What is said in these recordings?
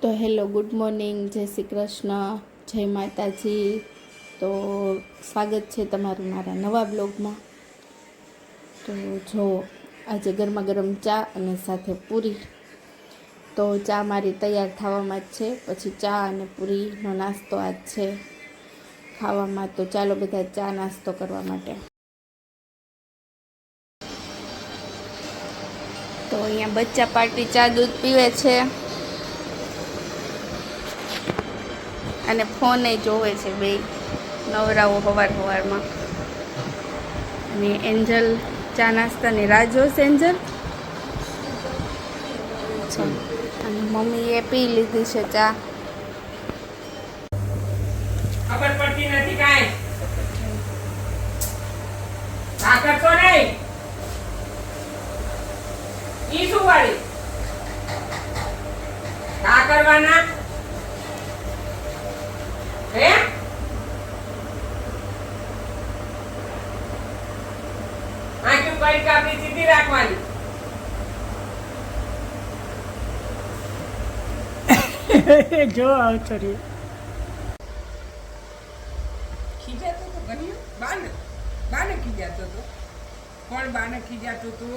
તો hello, good morning, જય શ્રી કૃષ્ણ, જય માતાજી. તો સ્વાગત છે તમારું મારા નવા બ્લોગમાં. તો જો આજે ગરમા ગરમ ચા અને સાથે પૂરી. તો ચા મારી તૈયાર થવામાં જ છે, પછી ચા અને પૂરીનો નાસ્તો આજ છે ખાવામાં. તો ચાલો બધા ચા નાસ્તો કરવા માટે. તો અહીંયા બચ્ચા પાર્ટી ચા દૂધ પીવે છે અને ફોન જોવે છે, બે નવરાઓ સવારમાં. અને એન્જલ ચા નાસ્તાની રાહ જોશે. એન્જલ અને મમ્મીએ પી લીધી છે ચા. ખબર પડતી નથી કાંઈ. આ કરતો નહીં. ઈ શું વાળી? આ કરવાના? હે? આંખી પડી કાપી સીધી રાખવાની. જો આવતો રહ્યો. ખીજાતો તો ગણ્યો બાને ખીજાતો તો. કોણ બાને ખીજાતો તો?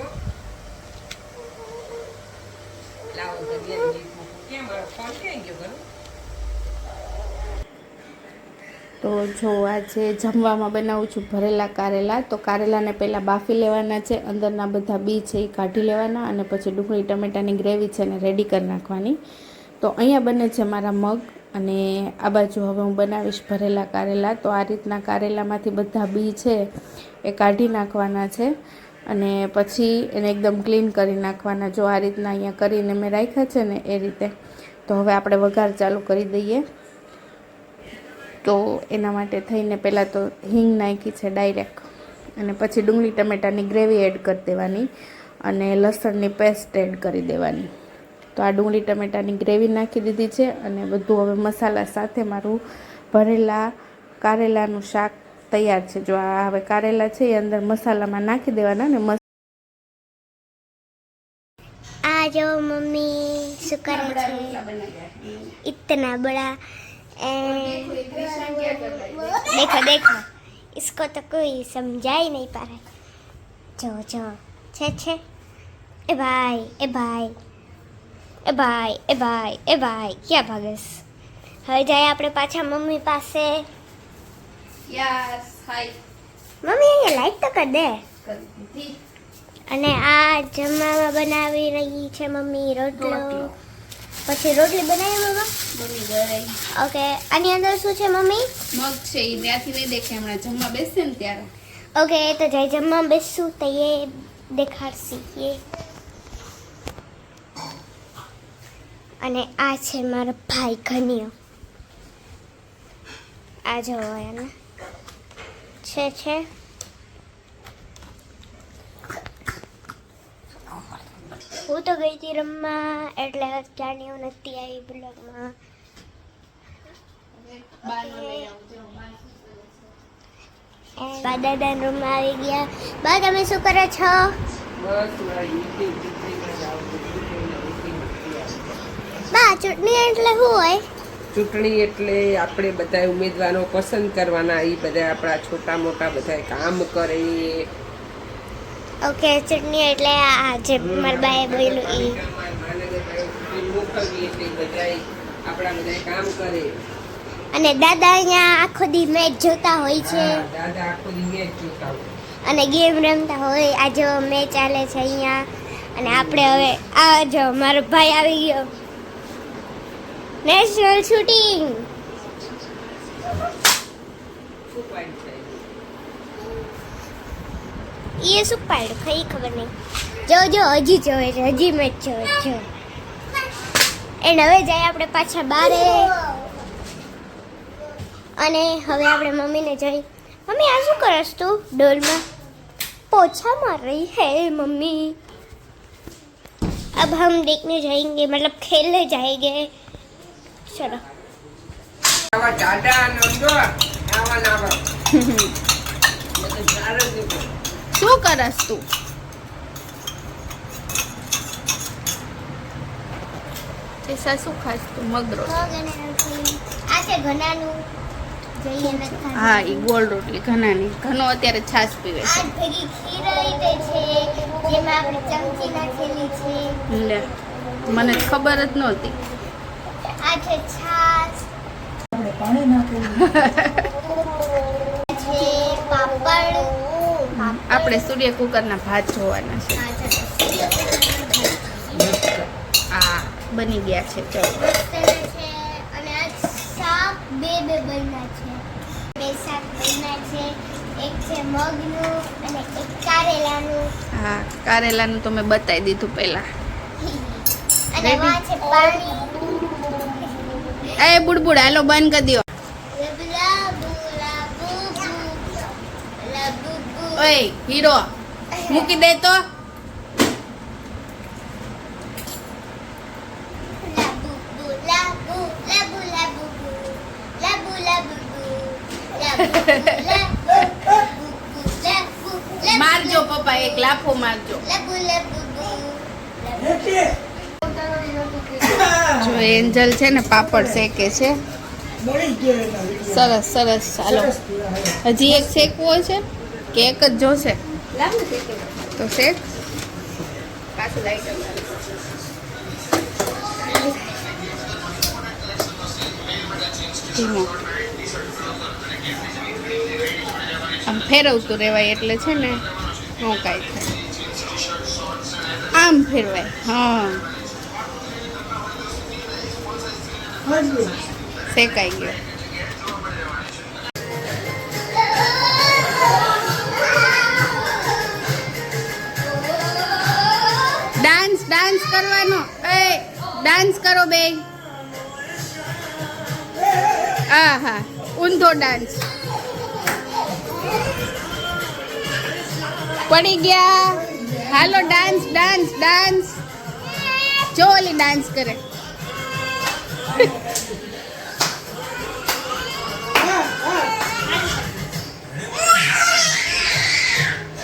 લાવો ગડિયા જીત મૂકું. કેમ મારો ફોન ક્યાં ગયો ઘર? તો જો આજે જમવામાં બનાવું છું ભરેલા કારેલા. તો કારેલાને પહેલાં બાફી લેવાના છે, અંદરના બધા બી છે એ કાઢી લેવાના, અને પછી ડુંગળી ટમેટાની ગ્રેવી છે ને રેડી કરી નાખવાની. તો અહીંયા બને છે મારા મગ, અને આ બાજુ હવે હું બનાવીશ ભરેલા કારેલા. તો આ રીતના કારેલામાંથી બધા બી છે એ કાઢી નાખવાના છે, અને પછી એને એકદમ ક્લીન કરી નાખવાના. જો આ રીતના અહીંયા કરીને મેં રાખ્યા છે ને એ રીતે. તો હવે આપણે વઘાર ચાલુ કરી દઈએ. તો એના માટે થઈને પહેલાં તો હિંગ નાખી છે ડાયરેક્ટ, અને પછી ડુંગળી ટમેટાની ગ્રેવી એડ કરી દેવાની, અને લસણની પેસ્ટ એડ કરી દેવાની. તો આ ડુંગળી ટમેટાની ગ્રેવી નાખી દીધી છે, અને બધું હવે મસાલા સાથે મારું ભરેલા કારેલાનું શાક તૈયાર છે. જો આ હવે કારેલા છે એ અંદર મસાલામાં નાખી દેવાના. ને आ जाओ मम्मी શું કરે છે इतना बड़ा देखो देखो इसको तो कोई समझा ही नहीं पा रहा. जो जो छे ए भाई ए भाई ए भाई ए भाई ए भाई ક્યાં ભાગસ? હવે જાય આપણે પાછા મમ્મી પાસે. યસ, હાય મમ્મી અહીંયા લાઈટ તો કર દે. કરી દીધી. અને આ જમવામાં બનાવી રહી છે મમ્મી રોટલો. પછી રોટલી બનાવી મમ્મા? મમ્મી ગઈ. ઓકે, આની અંદર શું છે મમ્મી? મગ છે એ ત્યાંથી નહીં દેખે, હમણાં જમવા બેસે ને ત્યારે. ઓકે, તો જય જમવા બેસું તો એ દેખાડશી એ. અને આ છે મારો ભાઈ ઘનિયો. આ જો એને છે હું તો ગઈ હતી રમવા, એટલે અત્યારની હું નથી આવી બ્લોગમાં. બા દાદાના રૂમમાં આવી ગયા. બા તમે શું કરો છો? બસ મારા યુટ્યુબ બા ચૂંટણી એટલે શું હોય? ચૂંટણી એટલે આપણે બધા ઉમેદવારો પસંદ કરવાના. એ બધા આપણા છોટા મોટા બધા કામ કરે. ઓકે, ચૂંટણી એટલે આ જે મારા બાએ બોલ્યું એ. મોકલવી એટલે બધા આપણા બધા કામ કરે. અને દાદા અહીંયા આખો દી મેચ જોતા હોય છે, દાદા આખો દી મેચ જોતા હોય અને ગેમ રમતા હોય. આ જો મેચ ચાલે છે અહીંયા, અને આપણે હવે આ જો મારો ભાઈ આવી ગયો. National shooting. શું પાડ છે? એ શું પાડ્યું કઈ ખબર નહીં. જો જો હજી જોવે છે, હજી મેચ જોવે છે. એન્ડ હવે જાય આપણે પાછા બારે, અને હવે આપણે મમ્મીને જઈ. મમ્મી આ શું કરસ તું ડોલમાં? पोछा मार रही है मम्मी. अब हम देखने जाएंगे, मतलब खेलने जाएंगे. चलो. આવા દાદા નંદો આવા નાવા શું કરસ તું? એસા શું ખાસ તું મગરો મગ અને રોટલી આ છે ઘનાનું જઈએ ને હા એ ગોળ રોટલી ઘનાની ઘનો અત્યારે છાશ પીવે આ ભેગી ખીર રીતે છે જેમાં આપણે ચમચી નાખેલી છે લે મને ખબર જ નહોતી આ છે છાશ આપણે પાણી નાખેલું છે પાપડ આપણે સૂર્ય કુકરના ભાત જોવાના છે આ બની ગયા છે ચલો છે અને આ શાક બે બન્યા છે બે શાક બન્યા છે એક છે મગનું અને એક કારેલાનું હા કારેલાનું તો મેં બતાવી દીધું પહેલા અને આ છે પાણી એ બુડબુડ હાલો બંધ કરી દો ઓય હીરો મૂકી દે તો મારજો પપ્પા એક લાફો મારજો જો એન્જલ છે ને પાપડ શેકે છે બળી ગયો એના વિડીયો. સરસ સરસ ચાલો સરસ કહેવાય. હજી એક શેકવો છે કે એક જ જોશે તો શેક પાછું લાઈટર ધીમો આમ ફેરવતું રહેવાય એટલે છે ને નો કાંઈ થાય આમ ફેરવાય હા હાજી. શેકાઈ ગયો ડાન્સ ડાન્સ કરવાનો એ ડાન્સ કરો બે આહા ઊંધો ડાન્સ પડી ગયા હાલો ડાન્સ ડાન્સ ડાન્સ જો ઓલી ડાન્સ કરે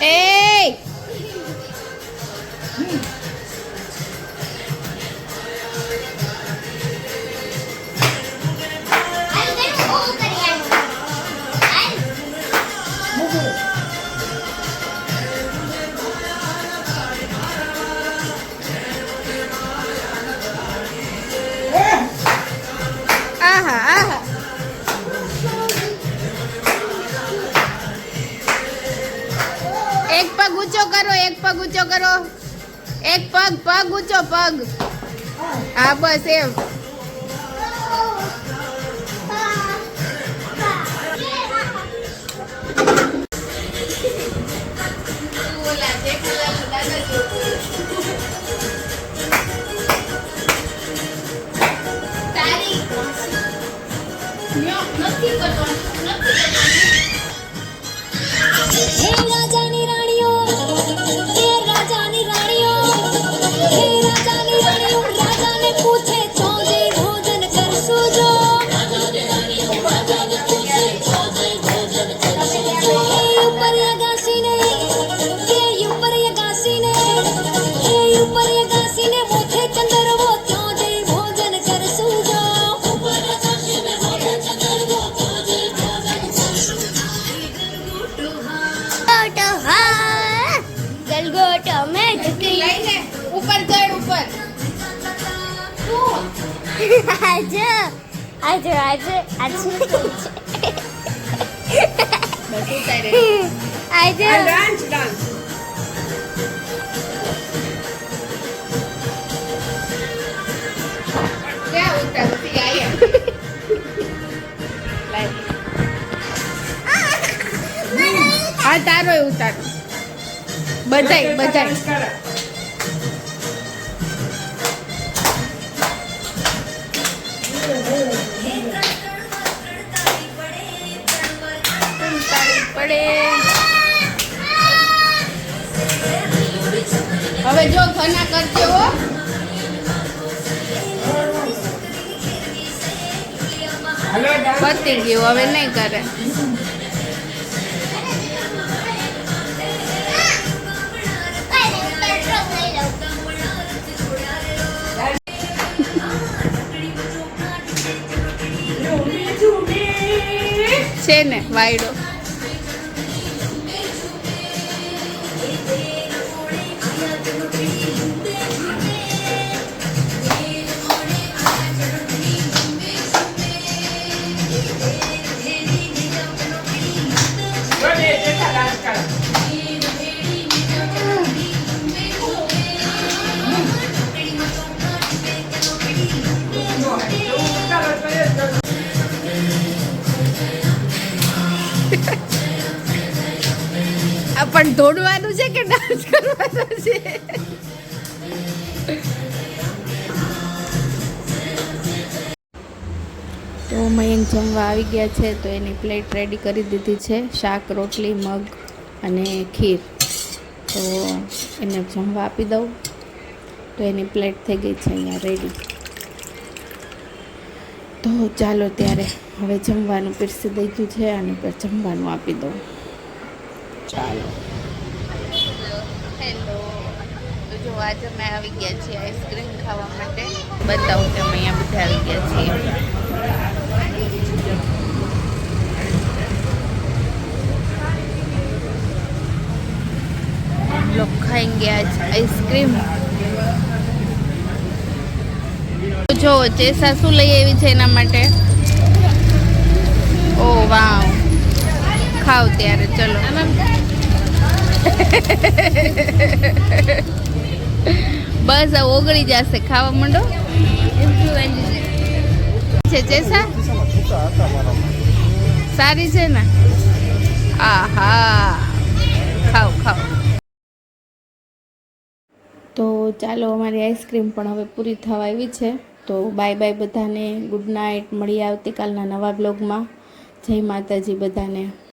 એ આહા આહા એક પગ ઊંચો કરો એક પગ ઊંચો કરો એક પગ પગ ઊંચો પગ હા બસ એમ હે રાજાની રાણીઓ હે રાજાની રાણીઓ હે રાજાની રાણીઓ રાજાને પૂછે ચોજે ભોજન કરશું જો રાજાની રાણીઓ રાજાને પૂછે ચોજે ભોજન કરશું જો હે ઉપર અગાસીને હે ઉપર અગાસીને હે ઉપર અગાસીને મોથે ચંદરવો ચોજે ભોજન કરશું જો ઉપર અગાસીને મોથે ચંદરવો ચોજે ભોજન કરશું ગલગોટો મેં લઈને ઉપર ચડ ઉપર આજે આજે આજે આજે બસ ઉતારે આજે ડાન્સ ડાન્સ ક્યાં ઉતારતી આયા લાઈ હા તારો ઉતાર બધાય બધાય કરે પડે હવે જો ઘના કરજો હો હલો ડાન્સ પતી ગયું હવે નહીં કરે છે ને વાયડો. આ પણ દોડવાનું છે કે ડાન્સ કરવાનો છે? તો મયંક જમવા આવી ગયા છે, તો એની પ્લેટ રેડી કરી દીધી છે. શાક, રોટલી, મગ અને ખીર. તો એને જમવા આપી દઉં. તો એની પ્લેટ થઈ ગઈ છે અહીંયા રેડી. તો ચાલો ત્યારે હવે જમવાનું પીરસી દીધું છે અને પછી જમવાનું આપી દઉં. ચાલો. હેલો. તો જો આજે અમે આવી ગયા છીએ આઈસ્ક્રીમ ખાવા માટે. બતાવું કે અમે અહીંયા બધા આવી ગયા છીએ. हम लोग खाएंगे आज आइसक्रीम. જો ચેસા શું લઈ આવી છે એના માટે? ઓ વાવ, ખાવ ત્યારે. ચલો બસ આ ઓગળી જશે, ખાવા માંડો. છે ચેસા સારી છે ને? આહા, ખાવ ખાવ. તો ચાલો, અમારી આઈસ્ક્રીમ પણ હવે પૂરી થવા આવી છે. તો બાય બાય બધાને, ગુડ નાઇટ. મળીએ આવતીકાલના નવા બ્લોગમાં. જય માતાજી બધાને.